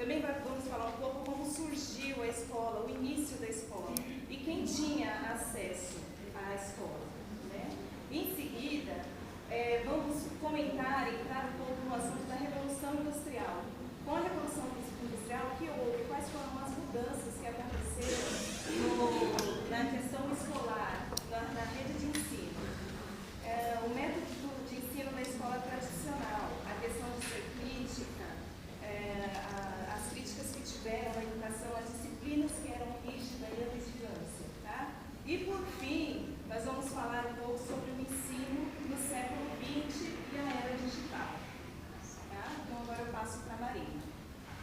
Também vamos falar um pouco como surgiu a escola, o início da escola e quem tinha acesso à escola, né? Em seguida, vamos comentar e entrar um pouco no assunto da Revolução Industrial. Com a Revolução Industrial, o que houve? Quais foram as mudanças que aconteceram na questão escolar, na rede de ensino? O método de ensino da escola tradicional, a questão de ser crítica, as críticas que tiveram à educação, as disciplinas que eram rígidas e a vigilância, tá? E por fim, nós vamos falar um pouco sobre o ensino no século XX e a era digital. Tá? Então agora eu passo para a Marina.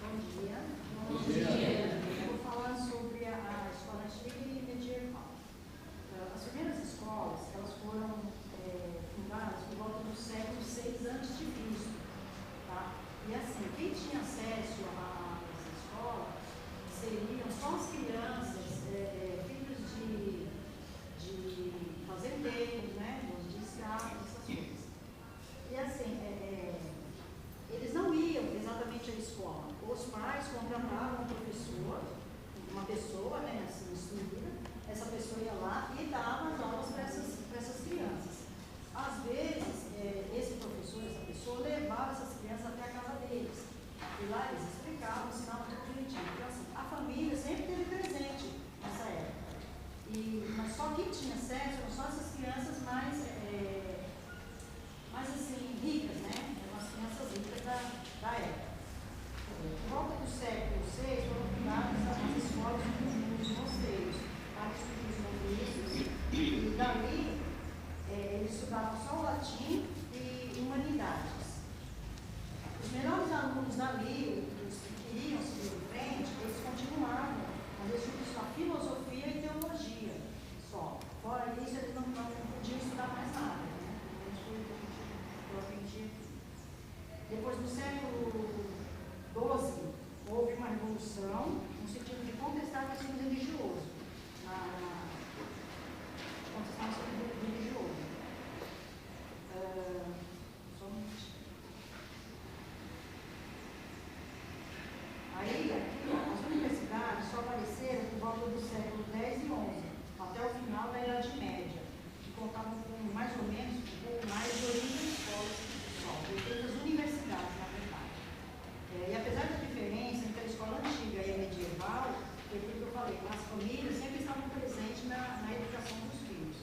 Bom dia. Bom dia. Eu vou falar sobre a escola antiga e medieval. As primeiras escolas, elas foram fundadas por volta do século VI a.C. Tá? E assim, quem tinha acesso a essa escola seriam só as crianças, filhos de fazendeiros, né? De escravos, essas coisas. E assim, eles não iam exatamente à escola. Os pais contratavam uma pessoa, né, assim, instruída, essa pessoa ia lá e dava as aulas para essas crianças. Às vezes, esse professor, essa pessoa, levava essas crianças até a casa deles. E lá eles explicavam, ensinavam tudo direitinho. Então, assim, a família sempre esteve presente nessa época. Mas só quem tinha acesso eram só essas crianças mais assim, ricas, né? Eram as crianças ricas da época. Por volta do século VI, foram fundadas as escolas dos mosteiros, vários tipos de mosteiros, e dali eles estudavam só o latim e humanidades. Os melhores alunos dali, os que queriam seguir em frente, eles continuavam, às vezes, só filosofia e teologia só. Fora isso, eles não podiam estudar mais nada, né? Eu aprendi. Depois do século XII, houve uma revolução no sentido de contestar o ensino religioso. Contestar o ensino religioso. Só um minutinho. Aí, as universidades só apareceram por volta do século X e XI, até o final da Idade Média, que contavam com mais ou menos um pouco mais de 80 escolas só, 80 universidades, na verdade. E apesar da diferença entre a escola antiga e a medieval, foi aquilo que eu falei, as famílias sempre estavam presentes na educação dos filhos.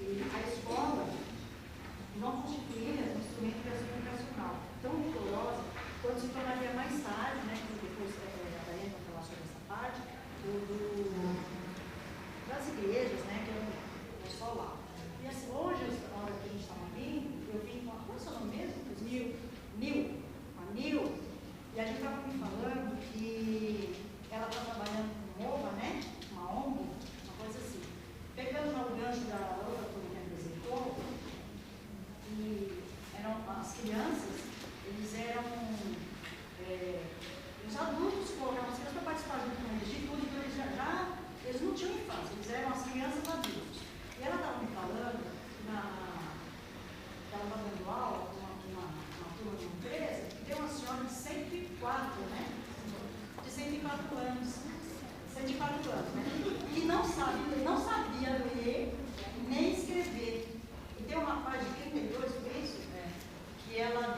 E a escola não constituía um instrumento de ação educacional tão rigorosa quanto se tornaria mais tarde, né, que depois a Karina vai falar sobre essa parte, das igrejas, né, que é só lá. E assim, hoje, a hora que a gente estava vindo, eu vim com qual é o seu nome mesmo? A Nil, e a gente estava me falando que ela está trabalhando com MOVA, né, uma ONG, uma coisa assim. Pegando o gancho da outra que me apresentou, e eram as crianças, eles eram os adultos colocavam as crianças para participar junto com eles de tudo, então eles não tinham infância, eles eram as crianças adultos. E ela estava me falando, ela estava dando aula com uma turma de empresa, que tem uma senhora de 104, né? De 104 anos. 104 anos, né? Que não sabia ler nem escrever. E tem um rapaz de 32, isso? Que ela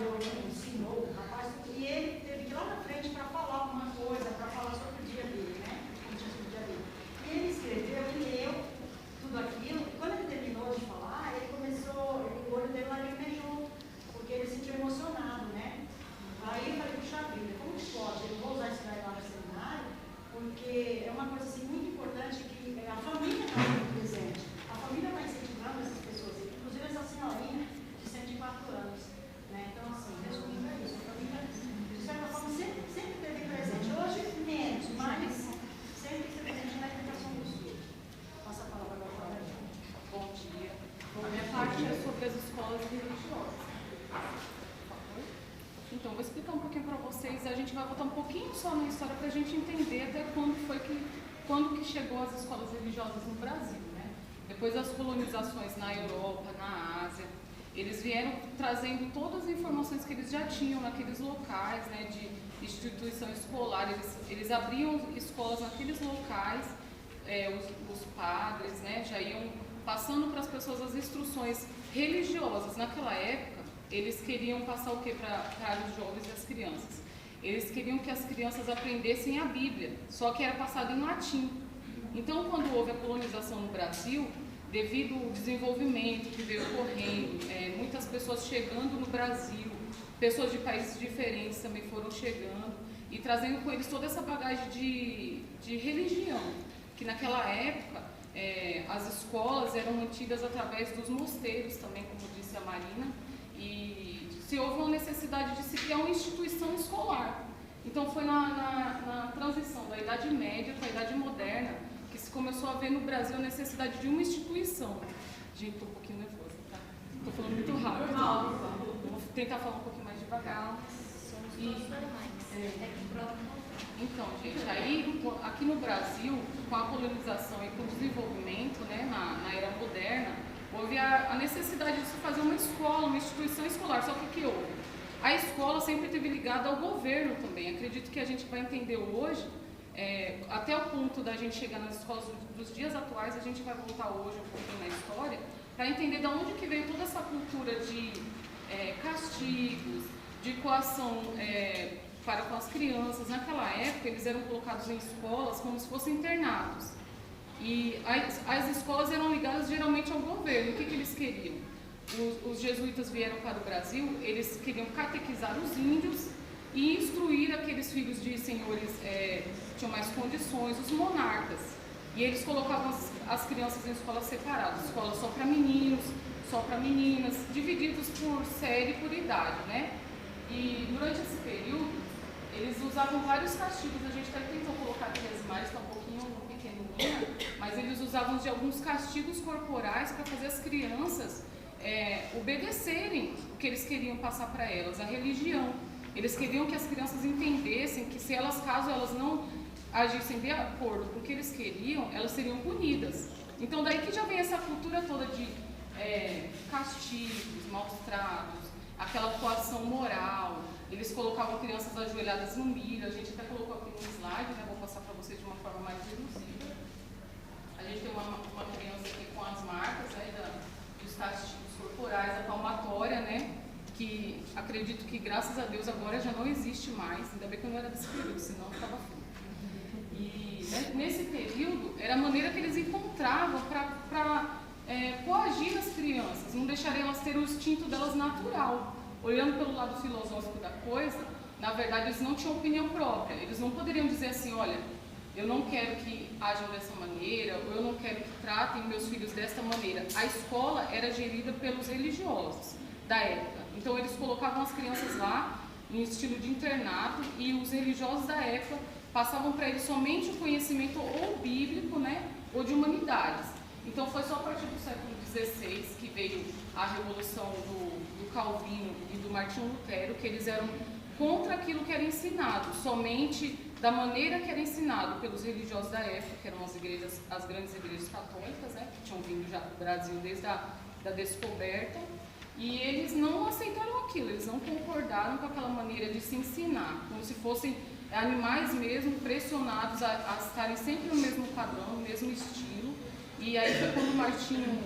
ensinou o rapaz, e ele teve que ir lá na frente para falar alguma coisa, para falar sobre o dia dele, né? O dia dele. E ele escreveu e leu tudo aquilo, e quando ele terminou de falar, o olho dele lagrimejou, porque ele se sentiu emocionado, né? Aí eu falei, puxa vida, como que pode? Eu vou usar isso daí lá no seminário, porque é uma coisa assim, muito importante que a família está muito presente. A família está incentivando essas pessoas, inclusive essa senhorinha de 104 anos. Né? Então, assim, resumindo é isso. A família, de certa forma, sempre esteve presente. Hoje, menos, mas sempre esteve presente na educação dos filhos. Passa a palavra agora para a gente. Bom dia. A minha parte é sobre as escolas religiosas. Então, vou explicar um pouquinho para vocês. A gente vai voltar um pouquinho só na história para a gente entender até quando que chegou as escolas religiosas no Brasil, né? Depois das colonizações na Europa, na Ásia, eles vieram trazendo todas as informações que eles já tinham naqueles locais, né, instituição escolar, eles abriam escolas naqueles locais, os padres, né, já iam passando para as pessoas as instruções religiosas. Naquela época, eles queriam passar o que para os jovens e as crianças? Eles queriam que as crianças aprendessem a Bíblia, só que era passado em latim. Então, quando houve a colonização no Brasil, devido ao desenvolvimento que veio ocorrendo, muitas pessoas chegando no Brasil, pessoas de países diferentes também foram chegando e trazendo com eles toda essa bagagem de religião, que naquela época as escolas eram mantidas através dos mosteiros também, como disse a Marina, e se houve uma necessidade de se criar uma instituição escolar. Então foi na transição da Idade Média para a Idade Moderna que se começou a ver no Brasil a necessidade de uma instituição. Gente, estou um pouquinho nervosa, tá? Estou falando muito rápido. Vou tentar falar um pouquinho mais devagar. Então, gente, aí aqui no Brasil, com a colonização e com o desenvolvimento, né, na era moderna, houve a necessidade de se fazer uma escola, uma instituição escolar. Só que o que houve? A escola sempre esteve ligada ao governo também. Acredito que a gente vai entender hoje, até o ponto da gente chegar nas escolas dos dias atuais, a gente vai voltar hoje um pouquinho na história, para entender de onde que veio toda essa cultura de castigos, de coação para com as crianças. Naquela época, eles eram colocados em escolas como se fossem internados. E as escolas eram ligadas geralmente ao governo. O que eles queriam? Os jesuítas vieram para o Brasil, eles queriam catequizar os índios e instruir aqueles filhos de senhores que tinham mais condições, os monarcas. E eles colocavam as crianças em escolas separadas, escolas só para meninos, só para meninas, divididos por série e por idade, né? E durante esse período, eles usavam vários castigos. A gente até tentou colocar aqui as imagens, está um pouquinho pequenininha, mas eles usavam de alguns castigos corporais para fazer as crianças obedecerem o que eles queriam passar para elas, a religião. Eles queriam que as crianças entendessem que caso elas não agissem de acordo com o que eles queriam, elas seriam punidas. Então daí que já vem essa cultura toda de castigos, maus tratos, aquela coação moral. Eles colocavam crianças ajoelhadas no milho. A gente até colocou aqui no slide, né? Vou passar para vocês de uma forma mais reduzida. A gente tem uma criança aqui com as marcas, né, dos castigos corporais, a palmatória, né? Que acredito que, graças a Deus, agora já não existe mais. Ainda bem que eu não era desse período, senão eu estava frio. E nesse período, era a maneira que eles encontravam para coagir as crianças, não deixarem elas ter o instinto delas natural. Olhando pelo lado filosófico da coisa, na verdade, eles não tinham opinião própria. Eles não poderiam dizer assim, olha, eu não quero que ajam dessa maneira, ou eu não quero que tratem meus filhos desta maneira. A escola era gerida pelos religiosos da época. Então, eles colocavam as crianças lá, em estilo de internato, e os religiosos da época passavam para eles somente o conhecimento ou bíblico, né, ou de humanidades. Então, foi só a partir do século XVI que veio a revolução do Calvino e do Martinho Lutero, que eles eram contra aquilo que era ensinado, somente da maneira que era ensinado pelos religiosos da época, que eram as grandes igrejas católicas, né, que tinham vindo já do Brasil desde da descoberta. E eles não aceitaram aquilo, eles não concordaram com aquela maneira de se ensinar, como se fossem animais mesmo, pressionados a estarem sempre no mesmo padrão, no mesmo estilo. E aí foi quando Martinho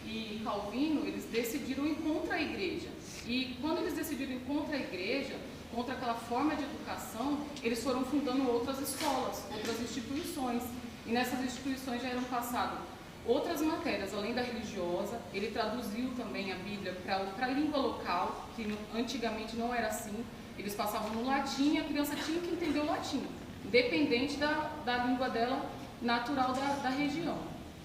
e Calvino, eles decidiram ir contra a igreja. E quando eles decidiram ir contra a igreja, contra aquela forma de educação, eles foram fundando outras escolas, outras instituições. E nessas instituições já eram passadas outras matérias, além da religiosa. Ele traduziu também a Bíblia para a língua local, que antigamente não era assim. Eles passavam no latim e a criança tinha que entender o latim, independente da língua dela natural da região.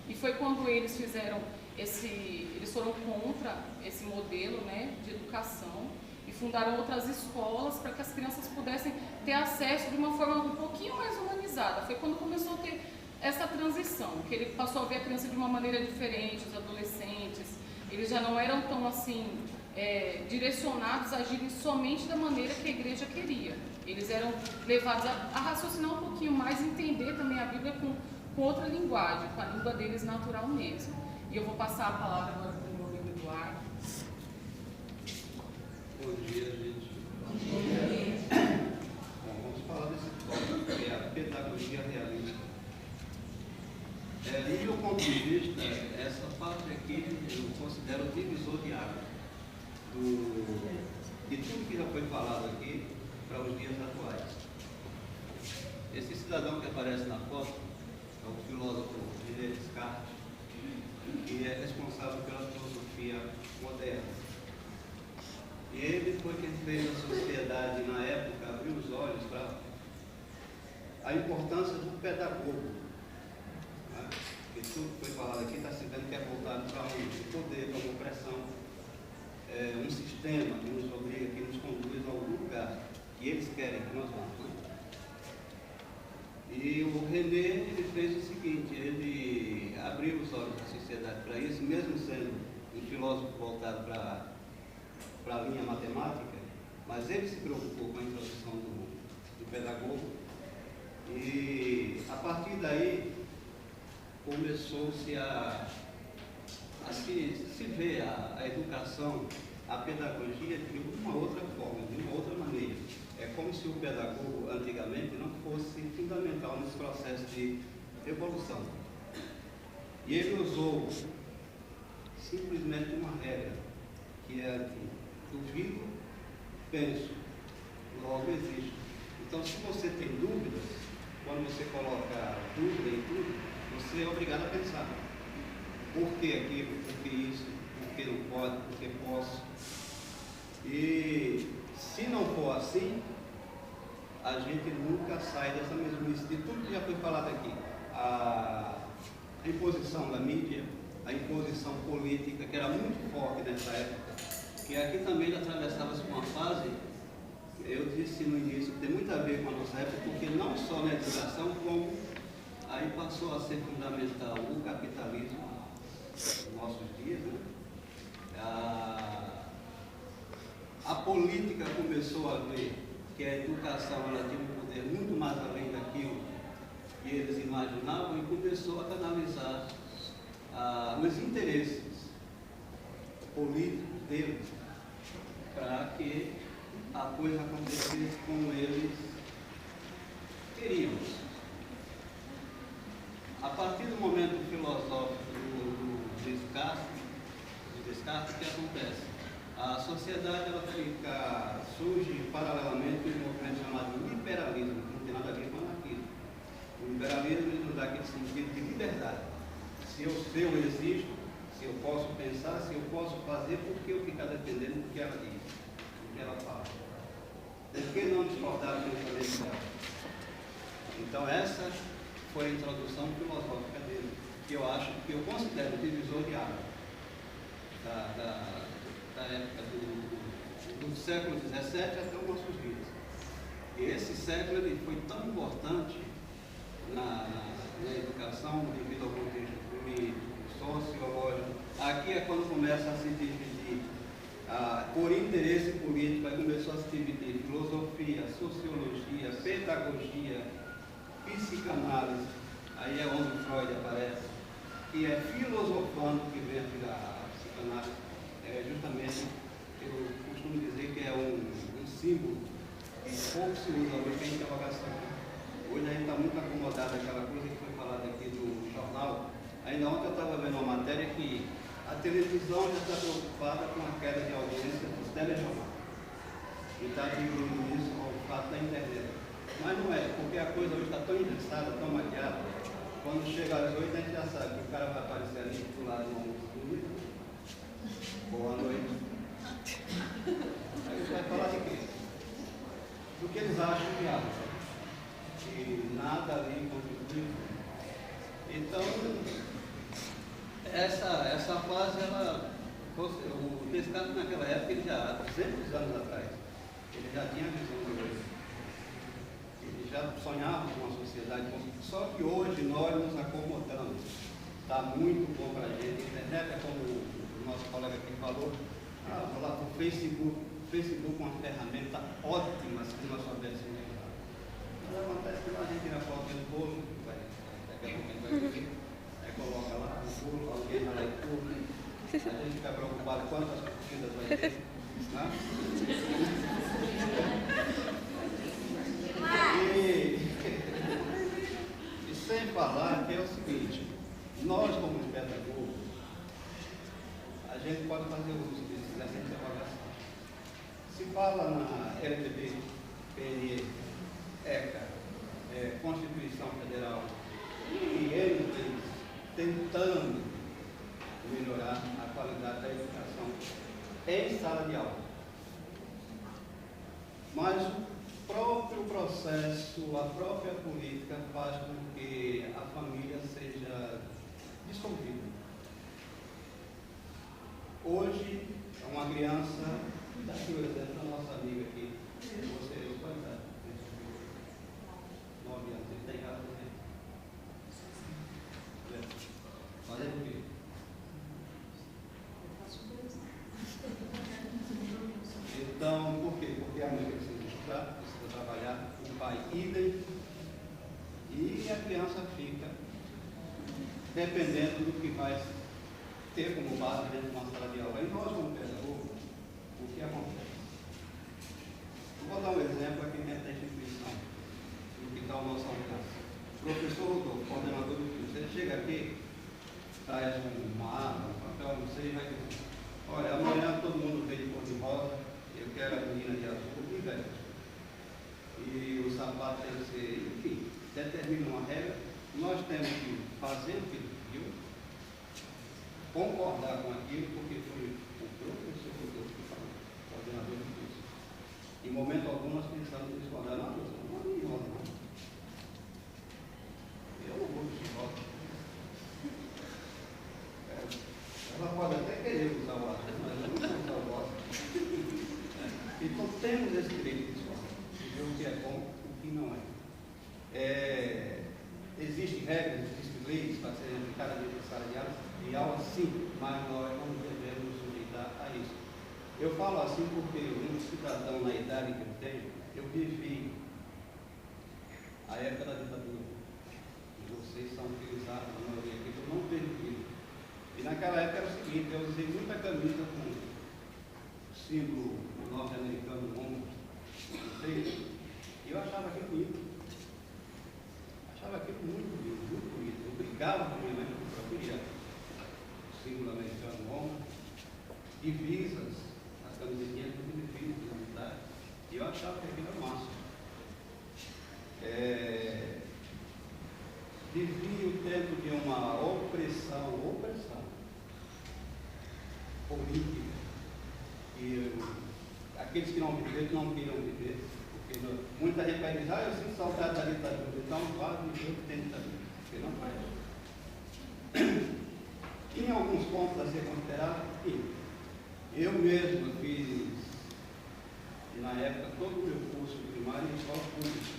E foi quando eles fizeram eles foram contra esse modelo, né, de educação e fundaram outras escolas para que as crianças pudessem ter acesso de uma forma um pouquinho mais humanizada. Foi quando começou a ter essa transição, que ele passou a ver a criança de uma maneira diferente, os adolescentes, eles já não eram tão assim direcionados a agirem somente da maneira que a igreja queria. Eles eram levados a raciocinar um pouquinho mais e entender também a Bíblia com outra linguagem, com a língua deles natural mesmo. E eu vou passar a palavra agora para o meu amigo Eduardo. Bom dia, gente. Bom dia. Bom, falar desse tópico, que é a pedagogia realista. Do meu ponto de vista, essa parte aqui eu considero o divisor de água de tudo que já foi falado aqui para os dias atuais. Esse cidadão que aparece na foto é o filósofo René Descartes, que é responsável pela filosofia moderna. E ele foi quem fez a sociedade, na época, abrir os olhos para a importância do pedagogo. Né? E tudo que foi falado aqui está se vendo que é voltado para o poder, para a opressão. Um sistema que nos obriga, que nos conduz a algum lugar que eles querem que nós vamos. Né? E o René, ele fez o seguinte, ele abriu os olhos da sociedade para isso, mesmo sendo um filósofo voltado para a linha matemática, mas ele se preocupou com a introdução do pedagogo. E a partir daí começou-se a se ver a educação, a pedagogia de uma outra forma, de uma outra maneira. É como se o pedagogo antigamente não fosse fundamental nesse processo de evolução. E ele usou simplesmente uma regra, que é a de duvido, penso, logo existo. Então, se você tem dúvidas, quando você coloca dúvida em tudo, você é obrigado a pensar. Por que aquilo? Por que isso? Por que não pode? Por que posso? E se não for assim, a gente nunca sai dessa mesmice de tudo que já foi falado aqui. A imposição da mídia, a imposição política, que era muito forte nessa época, que aqui também atravessava-se uma fase, eu disse no início, que tem muito a ver com a nossa época, porque não só na educação, como aí passou a ser fundamental o capitalismo nos nossos dias, né? A política começou a ver que a educação ela tinha um poder muito mais além daquilo que eles imaginavam e começou a canalizar os interesses políticos deles para que a coisa acontecesse como eles queriam. A partir do momento filosófico do Descartes, o que acontece? A sociedade ela surge paralelamente um movimento chamado liberalismo, que não tem nada a ver com anarquismo. O liberalismo nos dá aquele sentido de liberdade. Se eu existo, se eu posso pensar, se eu posso fazer, por que eu ficar dependendo do que ela diz, do que ela fala? Por que não discordar do pensamento dela? Então essa foi a introdução filosófica dele, que eu considero o divisor de água da época do século XVII até os nossos dias. E esse século ele foi tão importante na educação, devido ao contexto político, sociológico. Aqui é quando começa a se dividir, por interesse político, aí começou a se dividir filosofia, sociologia, pedagogia, psicanálise. Aí é onde Freud aparece, que é filosofando que vem a psicanálise. Justamente, eu costumo dizer que é um símbolo que pouco se usa hoje, que é a interrogação. Hoje a gente está muito acomodado aquela coisa que foi falada aqui no jornal. Ainda ontem eu estava vendo uma matéria que a televisão já está preocupada com a queda de audiência dos telejornais. E está atribuindo isso ao fato da internet. Mas não é, porque a coisa hoje está tão engessada, tão maquiada, quando chega às 8 a gente já sabe que o cara vai aparecer ali do lado do almoço bonito. Boa noite. Aí você vai falar de quê? Do que eles acham que há. E nada ali contribui. Então, essa fase, o Descartes naquela época, ele já, há 200 anos atrás, ele já tinha a visão de hoje. Ele já sonhava com uma sociedade, só que hoje nós nos acomodamos. Está muito bom para a gente. A internet é como o nosso colega aqui falou, vou lá para o Facebook. O Facebook é uma ferramenta ótima se nós soubéssemos usar. Mas acontece que a gente tira foto do bolo, daqui a pouco a gente vai ver, aí coloca lá o bolo, alguém vai lá e curte, a gente fica preocupado quantas curtidas vai ter. Né? E falar que é o seguinte, nós como pedagogos, a gente pode fazer uso dessa interrogação. Se fala na LDB, PNE, ECA, Constituição Federal, e eles tentando melhorar a qualidade da educação em sala de aula. Mas o próprio processo, a própria política faz com que a família seja dissolvida. Hoje, uma criança, daqui o exemplo da nossa amiga aqui, você pode dar 9 anos, ele tem casa também. Fazendo o quê? Então, por quê? Porque a mãe precisa estudar, precisa trabalhar, o pai idem, e a criança fica dependendo do que vai ter como base dentro de uma sala de aula. E nós, como pedagogos, o que acontece? Eu vou dar um exemplo aqui dentro da instituição, do que está o nosso alcance. O professor Rodolfo, coordenador do curso, ele chega aqui, traz uma arma, um papel, não sei, vai dizer, olha, amanhã todo mundo vem de cor de rosa, eu quero a menina de azul e verde. E o sapato tem que ser, enfim, determina uma regra, nós temos que fazer o que ele pediu, concordar com aquilo, porque foi o professor Rodolfo que falou, coordenador do curso. Em momento algum nós pensamos em discordar, não, professor, não é de rosa, não. Eu não vou de rosa. Ela pode até querer usar o azul, mas eu não vou usar o rosa. Então temos esse direito de discordar, de ver o que é bom e o que não é. Existem regras, existem leis para serem aplicadas dentro da sala de aula, sim, mas nós não devemos nos sujeitar a isso. Eu falo assim porque um cidadão na idade que eu tenho, eu vivi a época da ditadura. E vocês são utilizados, a maioria aqui, eu não tenho filho. E naquela época era o seguinte, eu usei muita camisa com o símbolo norte-americano no ombro, e eu achava aquilo bonito. Achava aquilo muito bonito, muito bonito. Eu brigava com a minha mãe, porque eu queria o símbolo americano no ombro, divisas, as camisetinhas muito divisas na unidade, e eu achava que aquilo era massa. Vivi o tempo de uma opressão política, e aqueles que não viveram não queriam viver, porque muita gente vai dizer, eu sinto saudade da ditadura, então vá viver o que tem ditadura, porque não faz. Tinha alguns pontos a ser considerados, e eu mesmo fiz, na época, todo o meu curso primário em escola pública,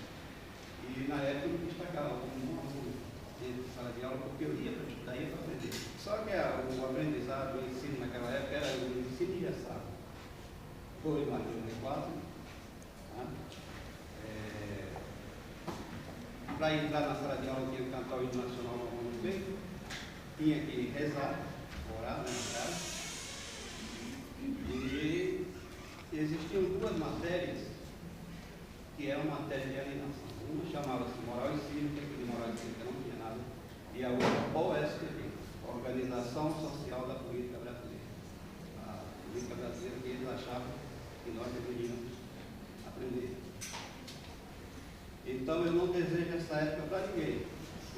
e na época eu me destacava como um aluno dentro de sala de aula, porque eu ia para estudar, ia para aprender. Só que o aprendizado, o ensino naquela época era o ensino engessado. Foi em 1994, para entrar na sala de aula tinha que cantar o hino nacional no ano feito, tinha que rezar, orar na casa, e existiam duas matérias que eram matérias de alienação. Uma chamava-se Moral e Cívica, que de Moral e Cívica não tinha nada, e a outra OSPB, Organização Social da Política Brasileira. A política brasileira que eles achavam que nós deveríamos aprender. Então eu não desejo essa época para ninguém.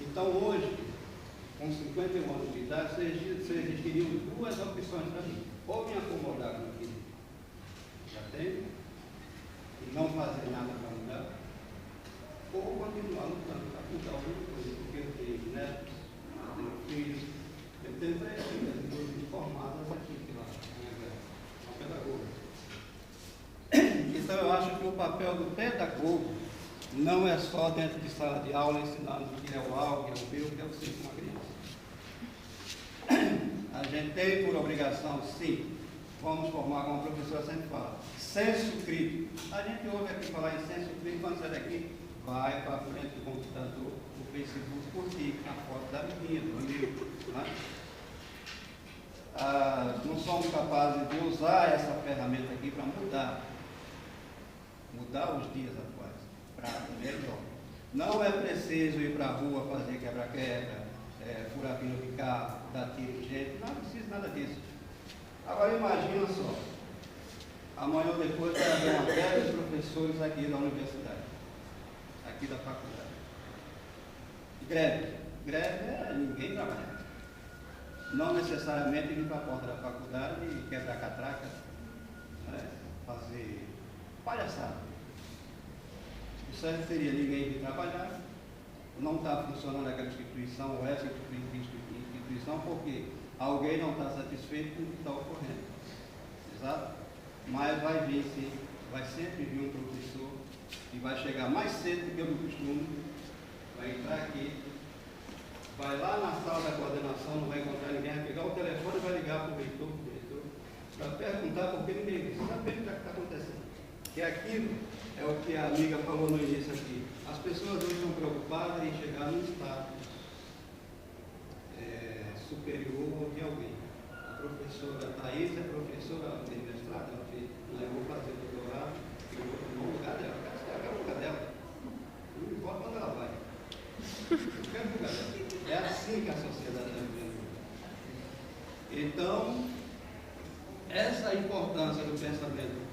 Então hoje, com 51 anos de idade, existiriam duas opções para mim. Ou me acomodar com aquilo que já tenho, e não fazer nada para mudar, ou continuar lutando para mudar alguma coisa, porque eu tenho netos, eu tenho filhos, eu tenho 3 filhas formadas aqui, lá, na pedagoga. Então eu acho que o papel do pedagogo não é só dentro de sala de aula ensinando o que é o A, o que é o B, o que é o C com uma criança. A gente tem por obrigação, sim, vamos formar, como a professora sempre fala, senso crítico. A gente ouve aqui falar em senso crítico, quando sai daqui, vai para frente do computador, o Facebook, curtir a foto da menina, do livro. Não somos capazes de usar essa ferramenta aqui para mudar os dias atuais, para melhor. Não é preciso ir para a rua fazer quebra-quebra, furar pneu de carro, dar tiro de gente, não precisa nada disso. Agora imagina só, amanhã ou depois vai haver uma greve dos professores aqui da universidade, aqui da faculdade. Greve é ninguém trabalhar. Não necessariamente ir para a porta da faculdade e quebrar catraca, né? Fazer palhaçada. O certo seria ninguém vir trabalhar, não está funcionando aquela instituição ou essa instituição porque alguém não está satisfeito com o que está ocorrendo. Exato? Mas vai vir sim, vai sempre vir um professor e vai chegar mais cedo do que eu me costumo, vai entrar aqui, vai lá na sala da coordenação, não vai encontrar ninguém, vai pegar o telefone e vai ligar para o reitor, para perguntar por que ninguém sabe o que está acontecendo. Que aquilo é o que a amiga falou no início aqui. As pessoas hoje estão preocupadas em chegar num status superior de alguém. A professora Thaís é professora de mestrado, ela fez, eu vou fazer doutorado, eu vou no lugar dela, eu quero o lugar dela. Não importa onde ela vai. Eu quero o lugar dela. É assim que a sociedade está vivendo. Então, essa importância do pensamento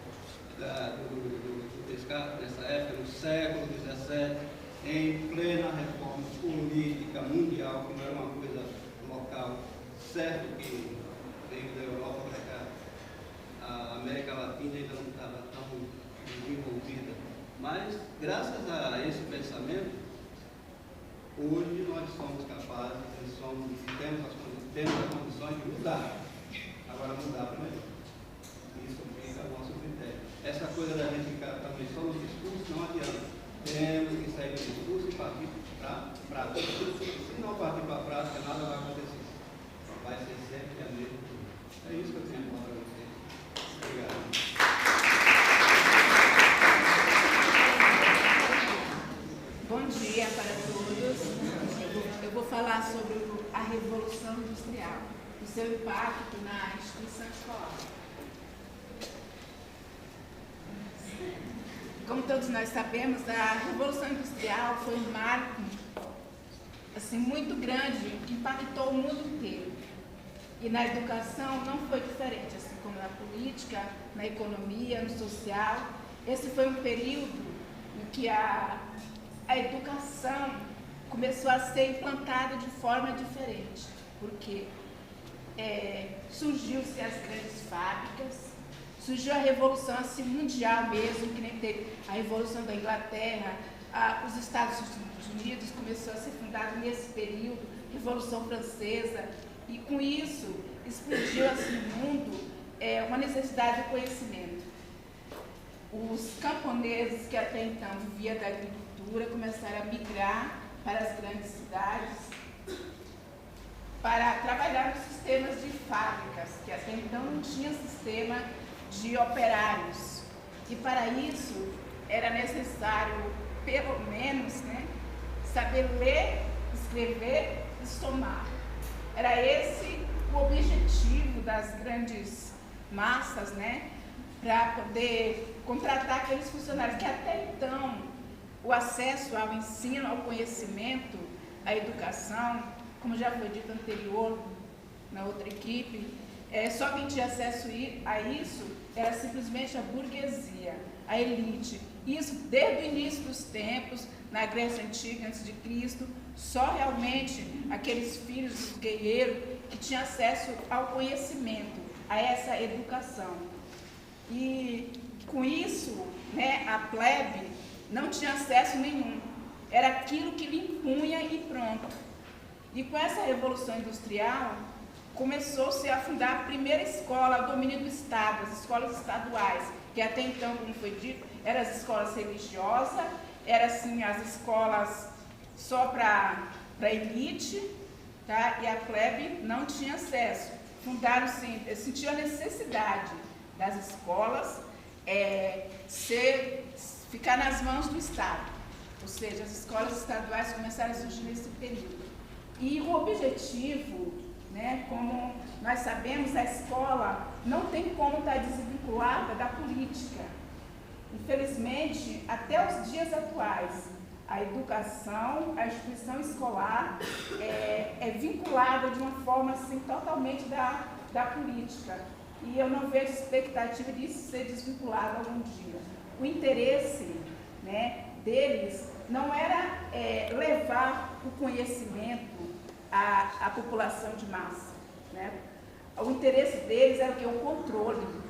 do Descartes nessa época, no século XVII, em plena reforma política mundial, que não era uma coisa local, certo que veio da Europa para cá, a América Latina ainda não estava tão desenvolvida, mas graças a esse pensamento, hoje nós somos capazes, temos as condições de mudar, agora mudar para melhor. Isso fica o nosso critério. Essa coisa da gente ficar também só no discurso não adianta. Temos que sair do discurso e partir para a prática. Se não partir para a prática, nada vai acontecer. Vai ser sempre a mesma coisa. É isso que eu tenho a falar para vocês. Obrigado. Bom dia para todos. Eu vou falar sobre a Revolução Industrial, o seu impacto na instituição escolar. Como todos nós sabemos, a Revolução Industrial foi um marco assim, muito grande, que impactou o mundo inteiro. E na educação não foi diferente, assim como na política, na economia, no social. Esse foi um período em que a educação começou a ser implantada de forma diferente, porque surgiu-se as grandes fábricas, surgiu a Revolução assim, mundial mesmo, que nem teve a Revolução da Inglaterra, os Estados Unidos começou a ser fundado nesse período, Revolução Francesa, e com isso explodiu assim, no mundo uma necessidade de conhecimento. Os camponeses que até então viviam da agricultura começaram a migrar para as grandes cidades para trabalhar nos sistemas de fábricas, que até então não tinha sistema de operários. E para isso era necessário, pelo menos, saber ler, escrever e somar. Era esse o objetivo das grandes massas, para poder contratar aqueles funcionários que até então o acesso ao ensino, ao conhecimento, à educação, como já foi dito anterior na outra equipe, só quem tinha acesso a isso era simplesmente a burguesia, a elite. Isso desde o início dos tempos, na Grécia Antiga, antes de Cristo, só realmente aqueles filhos dos guerreiros que tinham acesso ao conhecimento, a essa educação. E com isso, a plebe não tinha acesso nenhum. Era aquilo que lhe impunha e pronto. E com essa Revolução Industrial, começou-se a fundar a primeira escola ao domínio do Estado, as escolas estaduais, que até então, como foi dito, eram as escolas religiosas, eram assim, as escolas só para a elite, tá? E a plebe não tinha acesso. Fundaram, sim, sentiam a necessidade das escolas ficar nas mãos do Estado, ou seja, as escolas estaduais começaram a surgir nesse período. E o objetivo, como nós sabemos, a escola não tem como estar desvinculada da política. Infelizmente, até os dias atuais, a educação, a instituição escolar é vinculada de uma forma assim, totalmente da política. E eu não vejo expectativa disso ser desvinculado algum dia. O interesse, né, deles não era levar o conhecimento à população de massa, né? O interesse deles era o controle.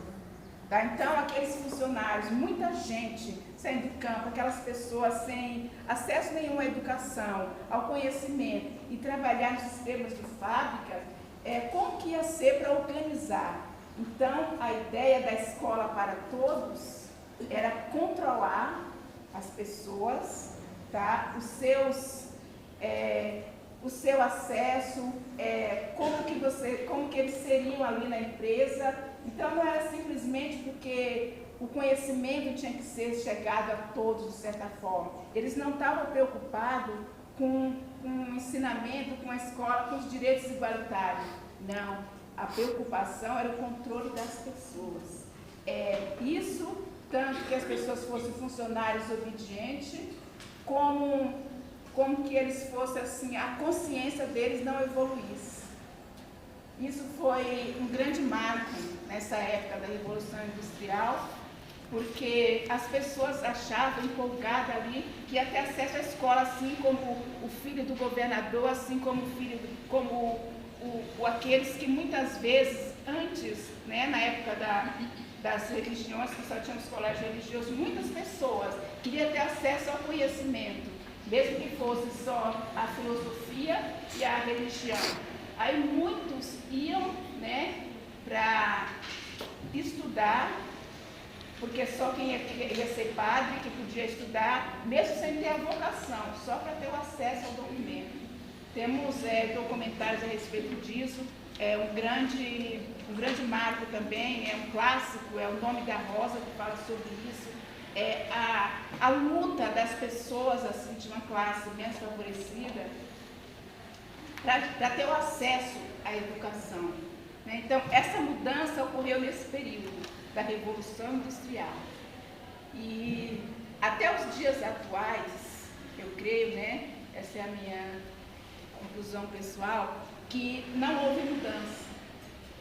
Tá? Então, aqueles funcionários, muita gente saindo do campo, aquelas pessoas sem acesso nenhum à educação, ao conhecimento, e trabalhar nos sistemas de fábrica, como que ia ser para organizar? Então, a ideia da escola para todos era controlar as pessoas, tá? O seu acesso, como que eles seriam ali na empresa. Então, não era simplesmente porque o conhecimento tinha que ser chegado a todos, de certa forma. Eles não estavam preocupados com o ensinamento, com a escola, com os direitos igualitários. Não, a preocupação era o controle das pessoas. Isso, tanto que as pessoas fossem funcionários obedientes, como que eles fossem assim, a consciência deles não evoluísse. Isso foi um grande marco nessa época da Revolução Industrial, porque as pessoas achavam, empolgadas ali, que ia ter acesso à escola, assim como o filho do governador, assim como aqueles que muitas vezes, antes, né, na época das religiões, que só tínhamos colégios religiosos, muitas pessoas queriam ter acesso ao conhecimento, mesmo que fosse só a filosofia e a religião. Aí muitos iam, né, para estudar, porque só quem ia ser padre que podia estudar, mesmo sem ter a vocação, só para ter o acesso ao documento. Temos documentários a respeito disso, um grande marco também, um clássico, O Nome da Rosa, que fala sobre isso. A luta das pessoas assim, de uma classe menos favorecida para ter o acesso à educação. Né? Então, essa mudança ocorreu nesse período da Revolução Industrial. E até os dias atuais, eu creio, né, essa é a minha conclusão pessoal, que não houve mudança.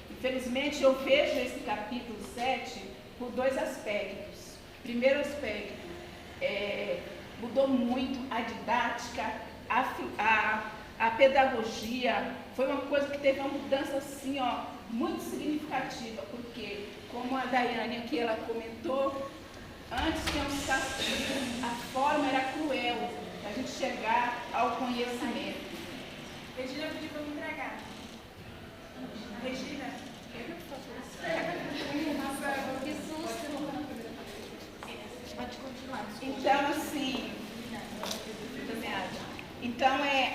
Infelizmente, eu vejo esse capítulo 7 por dois aspectos. Primeiro aspecto, mudou muito a didática, a pedagogia, foi uma coisa que teve uma mudança assim, muito significativa, porque, como a Daiane aqui ela comentou, antes tinha um castigos, a forma era cruel para a gente chegar ao conhecimento. Regina pediu para me entregar. Regina? Que susto! Pode continuar. Então, assim,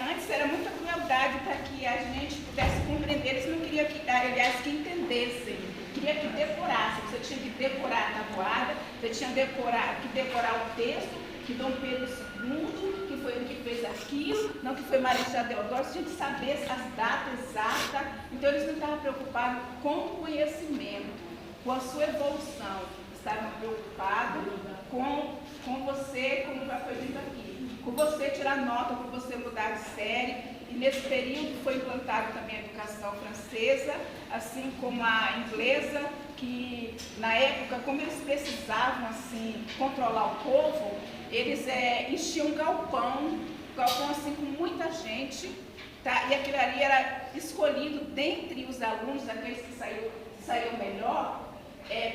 antes era muita crueldade para que a gente pudesse compreender. Eles não queriam que entendessem, queria que decorasse. Você tinha que decorar a tabuada, você tinha que decorar o texto, que Dom Pedro II, que foi ele que fez aquilo, não que foi Marechal Deodoro, você tinha que saber as datas exatas. Então eles não estavam preocupados com o conhecimento, com a sua evolução, estavam preocupados com você, como já foi dito aqui, com você tirar nota, com você mudar de série. E nesse período foi implantada também a educação francesa, assim como a inglesa, que na época, como eles precisavam assim, controlar o povo, eles enchiam um galpão assim com muita gente, tá? E aquilo ali era escolhido dentre os alunos, aqueles que saíram melhor,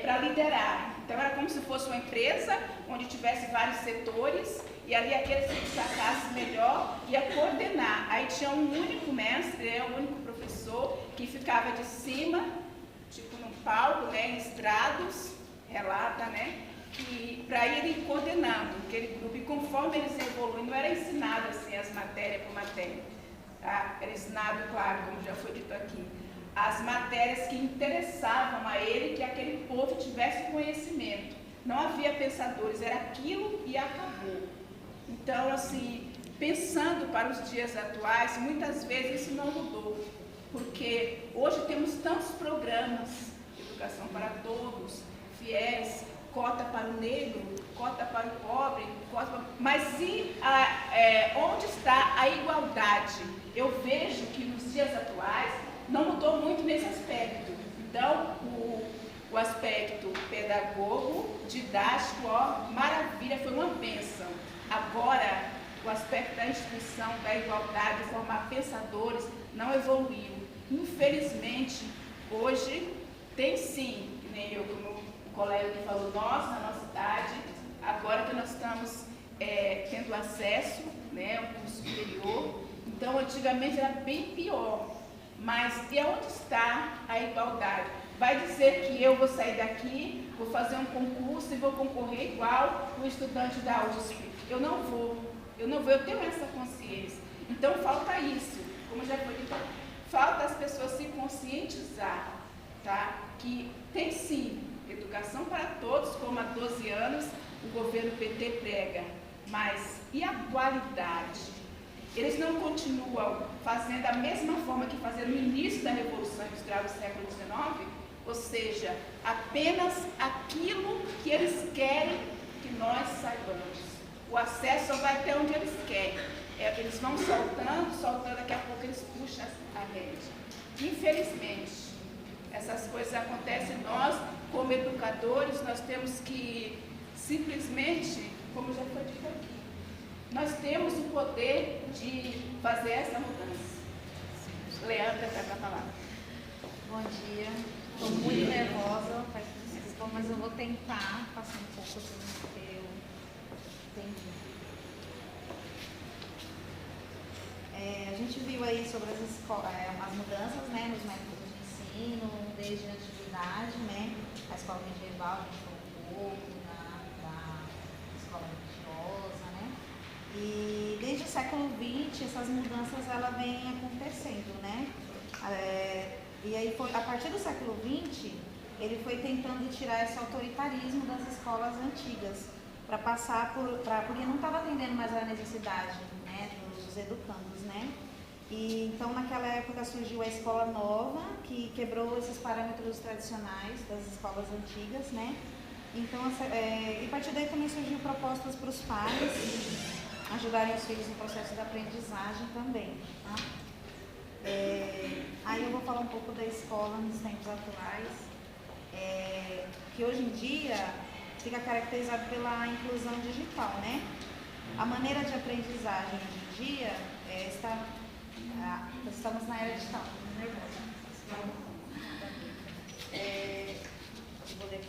para liderar. Então era como se fosse uma empresa onde tivesse vários setores, e ali aqueles que destacassem melhor ia coordenar. Aí tinha um único mestre, um único professor, que ficava de cima, tipo num palco, né, em estrados, relata, né, para irem coordenando aquele grupo. E conforme eles evoluem, não era ensinado assim as matérias por matéria, tá? Era ensinado, claro, como já foi dito aqui, as matérias que interessavam a ele, que aquele povo tivesse conhecimento. Não havia pensadores, era aquilo e acabou. Então, assim, pensando para os dias atuais, muitas vezes isso não mudou, porque hoje temos tantos programas, educação para todos, FIES, cota para o negro, cota para o pobre, mas onde está a igualdade? Eu vejo que nos dias atuais não mudou muito nesse aspecto. Então, o aspecto pedagogo, didático, maravilha, foi uma bênção. Agora, o aspecto da instituição, da igualdade, de formar pensadores, não evoluiu. Infelizmente, hoje, tem sim, que nem eu, como o colega que falou, nós, na nossa idade, agora que nós estamos tendo acesso, né, ao curso superior, então, antigamente era bem pior. Mas e onde está a igualdade? Vai dizer que eu vou sair daqui, vou fazer um concurso e vou concorrer igual o estudante da USP. Eu não vou, eu tenho essa consciência. Então, falta isso, como já foi dito, falta as pessoas se conscientizar, tá? Que tem sim educação para todos, como há 12 anos o governo PT prega, mas e a qualidade? Eles não continuam fazendo da mesma forma que faziam no início da Revolução Industrial do século XIX, ou seja, apenas aquilo que eles querem que nós saibamos. O acesso só vai até onde eles querem. Eles vão soltando, daqui a pouco eles puxam a rede. Infelizmente, essas coisas acontecem. Nós, como educadores, nós temos que simplesmente, como já foi dito aqui, nós temos o poder de fazer essa mudança. Leandra, está com a palavra. Bom dia. Estou muito nervosa, mas eu vou tentar passar um pouco do que eu entendi. A gente viu aí sobre as mudanças, né, nos métodos de ensino, desde a antiguidade, né, a escola medieval, a gente falou um pouco, da escola religiosa, né, e desde o século XX essas mudanças ela vem acontecendo, né, e aí a partir do século XX ele foi tentando tirar esse autoritarismo das escolas antigas para passar porque não estava atendendo mais a necessidade, né, dos educandos, né? E então naquela época surgiu a escola nova que quebrou esses parâmetros tradicionais das escolas antigas, né? Então e a partir daí também surgiu propostas para os pais ajudarem os filhos no processo de aprendizagem também, tá? Aí eu vou falar um pouco da escola nos tempos atuais, que hoje em dia fica caracterizado pela inclusão digital, né? A maneira de aprendizagem hoje em dia estamos na era digital. Vou ler.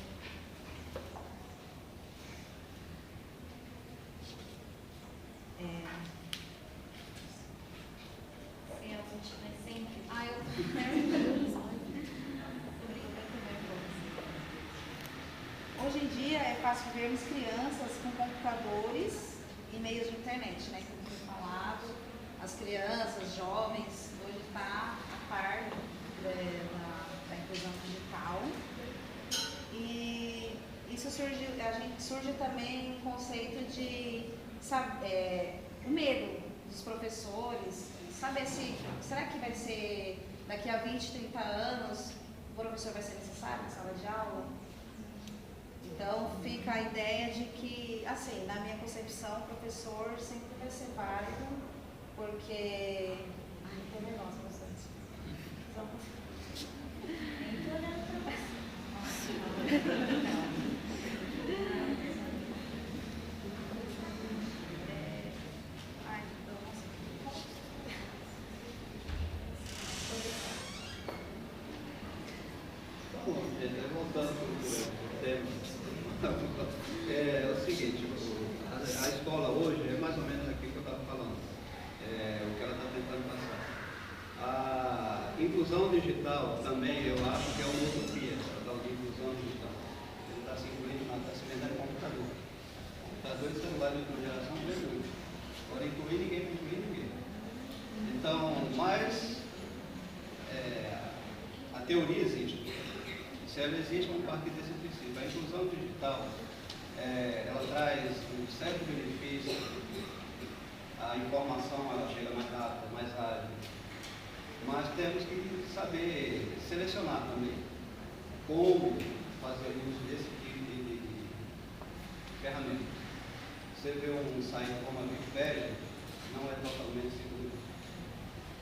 Hoje em dia é fácil vermos crianças com computadores e meios de internet, né? Como foi falado, as crianças, jovens, hoje está a par da inclusão digital. E isso surge também um conceito de o medo dos professores, saber será que vai ser daqui a 20, 30 anos o professor vai ser necessário na sala de aula? Então, fica a ideia de que, assim, na minha concepção, o professor sempre vai ser válido, porque... Ai, estou nervosa bastante. Nem estou olhando para você. Voltando para o tema. É o seguinte, a escola hoje é mais ou menos aquilo que eu estava falando, o que ela está tentando passar. A inclusão digital também eu acho que é uma utopia, a tal de inclusão digital. Ele está se incluindo, está se vendendo computador. Computador e celular de última geração vem muito. Agora incluir ninguém vai incluir ninguém. Então, mas a teoria existe. Se ela existe, vamos partir desse princípio. A inclusão digital, ela traz um certo benefício, a informação ela chega mais rápida, mais ágil, mas temos que saber selecionar também como fazer uso desse tipo ferramenta. Você vê um site como a Wikipédia, não é totalmente seguro.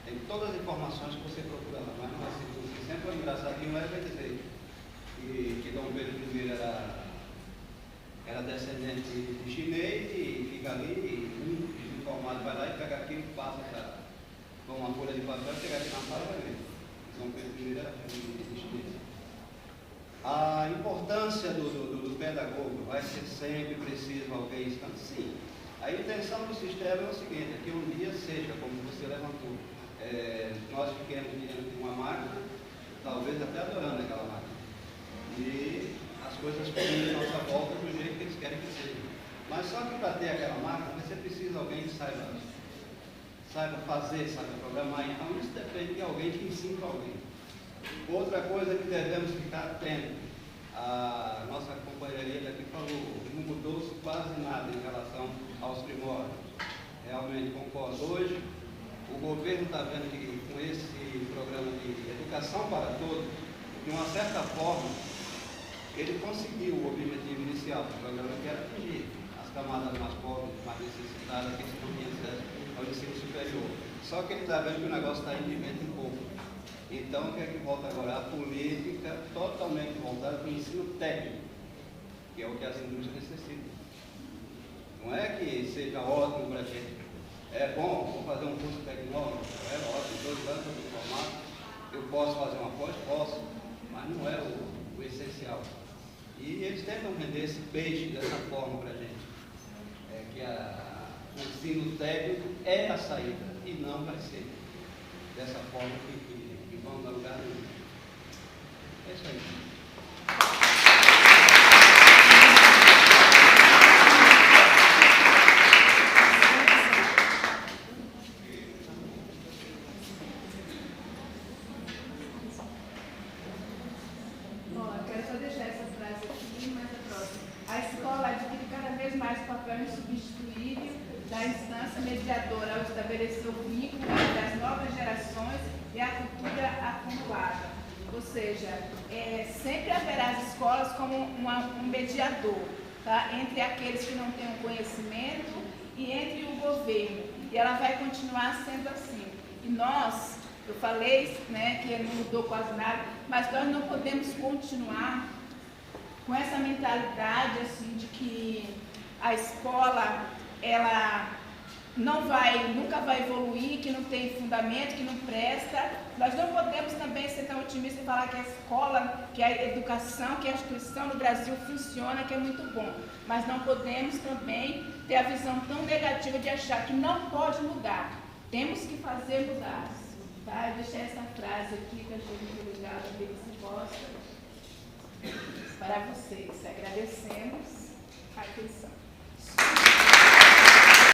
Tem todas as informações que você procura lá, mas não é seguro. Sempre o engraçadinho vai dizer que Dom Pedro I era descendente de chinês e fica ali, desinformado, vai lá e pega aquilo, passa com uma folha de papel, chega aqui na sala e vai ver. Dom Pedro I era filho de chinês. A importância do pedagogo vai ser sempre preciso alguém estando. Sim, a intenção do sistema é o seguinte, é que um dia seja, como você levantou, nós fiquemos diante de uma máquina, talvez até adorando aquela máquina, e as coisas correm à nossa volta do jeito que eles querem que seja. Mas só que para ter aquela máquina, você precisa de alguém que saiba fazer, saiba programar. Então isso depende de alguém que ensine para alguém. Outra coisa que devemos ficar atentos, a nossa companheira aqui falou, não mudou-se quase nada em relação aos primórdios. Realmente concordo. Hoje, o governo está vendo que com esse programa de educação para todos, de uma certa forma, ele conseguiu o objetivo inicial do programa, que era atingir as camadas mais pobres, mais necessitadas, que não tinham acesso ao ensino superior. Só que ele está vendo que o negócio está indo de vento em pouco. Então, o que é que volta agora? A política totalmente voltada para o ensino técnico, que é o que as indústrias necessitam. Não é que seja ótimo para a gente. É bom, vou fazer um curso tecnológico, é ótimo, 2 anos de formado, eu posso fazer uma pós? Posso, mas não é o essencial. E eles tentam vender esse peixe dessa forma para a gente. Que o ensino técnico é a saída, e não vai ser dessa forma que vão dar lugar nenhum. É isso aí. Da instância mediadora ao estabelecer o vínculo das novas gerações e a cultura acumulada. Ou seja, sempre haverá as escolas como um mediador, tá? Entre aqueles que não têm o conhecimento e entre o governo. E ela vai continuar sendo assim. E nós, eu falei, né, que não mudou quase nada, mas nós não podemos continuar com essa mentalidade assim, de que a escola ela nunca vai evoluir, que não tem fundamento, que não presta. Nós não podemos também ser tão otimistas e falar que a escola, que a educação, que a instituição no Brasil funciona, que é muito bom. Mas não podemos também ter a visão tão negativa de achar que não pode mudar. Temos que fazer mudar. Tá? Eu deixei essa frase aqui que eu achei muito legal, a ver se gosta. Para vocês, agradecemos a atenção.